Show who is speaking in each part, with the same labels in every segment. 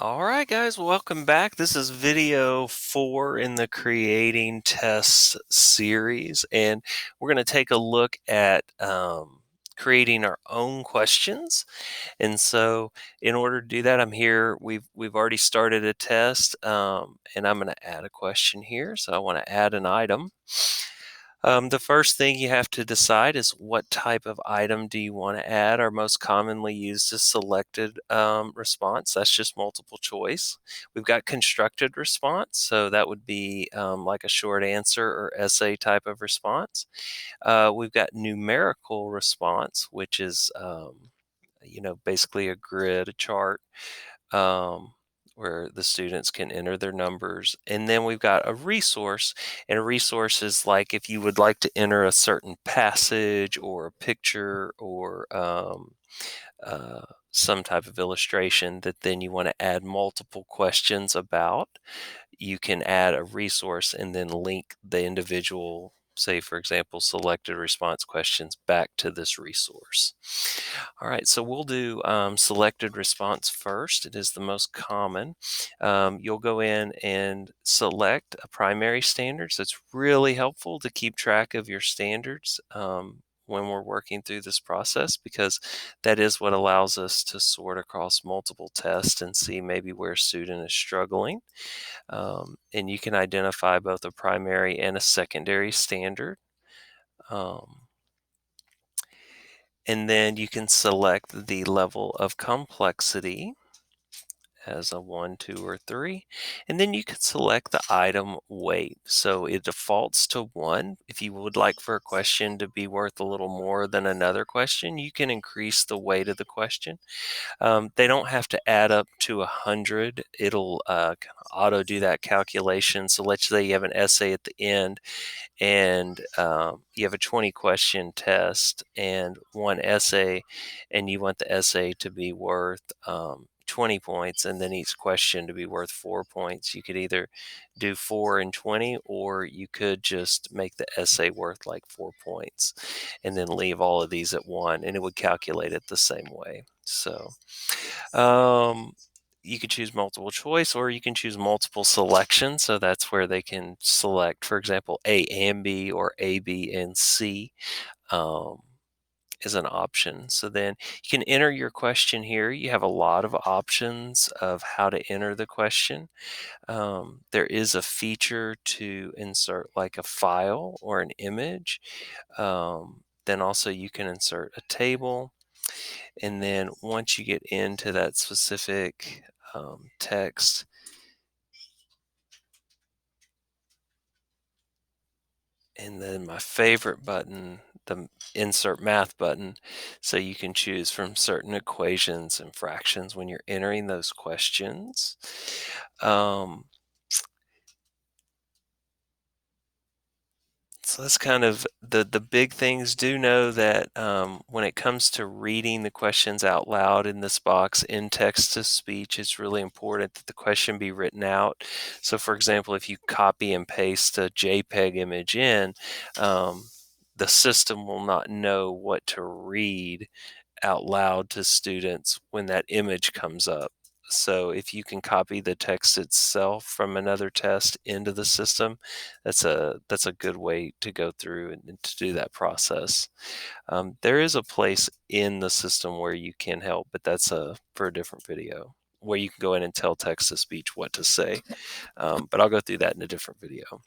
Speaker 1: All right, guys, welcome back. This is video 4 in the Creating Tests series, and we're going to take a look at creating our own questions. And so, in order to do that, I'm here. We've already started a test, and I'm going to add a question here. So I want to add an item. The first thing you have to decide is what type of item do you want to add. Our most commonly used is selected response. That's just multiple choice. We've got constructed response, so that would be like a short answer or essay type of response. We've got numerical response, which is basically a grid, a chart, um, where the students can enter their numbers. And then we've got a resource, and a resource is like if you would like to enter a certain passage or a picture or uh, some type of illustration that then you want to add multiple questions about, you can add a resource and then link the individual, say for example, selected response questions back to this resource. All right, so we'll do selected response first. It is the most common. You'll go in and select a primary standard. So it's really helpful to keep track of your standards when we're working through this process, because that is what allows us to sort across multiple tests and see maybe where a student is struggling. And you can identify both a primary and a secondary standard. And then you can select the level of complexity as a 1, 2, or 3. And then you can select the item weight. So it defaults to 1. If you would like for a question to be worth a little more than another question, you can increase the weight of the question. They don't have to add up to 100. It'll kind of auto do that calculation. So let's say you have an essay at the end, and you have a 20 question test and one essay, and you want the essay to be worth 20 points and then each question to be worth 4 points. You could either do 4 and 20, or you could just make the essay worth like 4 points and then leave all of these at 1, and it would calculate it the same way. So um, you could choose multiple choice, or you can choose multiple selection. So that's where they can select, for example, A and B, or A, B, and C um, is an option. So then you can enter your question here. You have a lot of options of how to enter the question. There is a feature to insert like a file or an image. Then also you can insert a table. And then once you get into that specific text, and then my favorite button, the insert math button, so you can choose from certain equations and fractions when you're entering those questions. So that's kind of the big things. Do know that when it comes to reading the questions out loud in this box in text to speech, it's really important that the question be written out. So for example, if you copy and paste a JPEG image in, um, the system will not know what to read out loud to students when that image comes up. So if you can copy the text itself from another test into the system, that's a good way to go through and to do that process. There is a place in the system where you can help, but that's for a different video, where you can go in and tell text to speech what to say. But I'll go through that in a different video.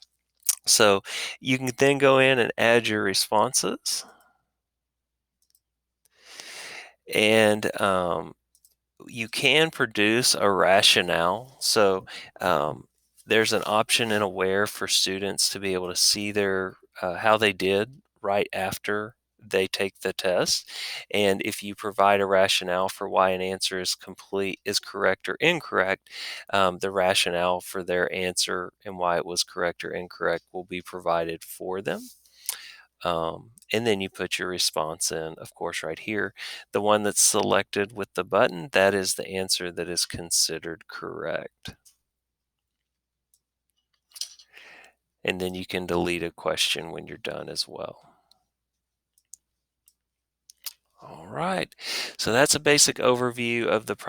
Speaker 1: So you can then go in and add your responses. And you can produce a rationale. So there's an option in Aware for students to be able to see their how they did right after they take the test. And if you provide a rationale for why an answer is correct or incorrect, the rationale for their answer and why it was correct or incorrect will be provided for them. And then you put your response in, of course, right here. The one that's selected with the button, that is the answer that is considered correct. And then you can delete a question when you're done as well. All right, so that's a basic overview of the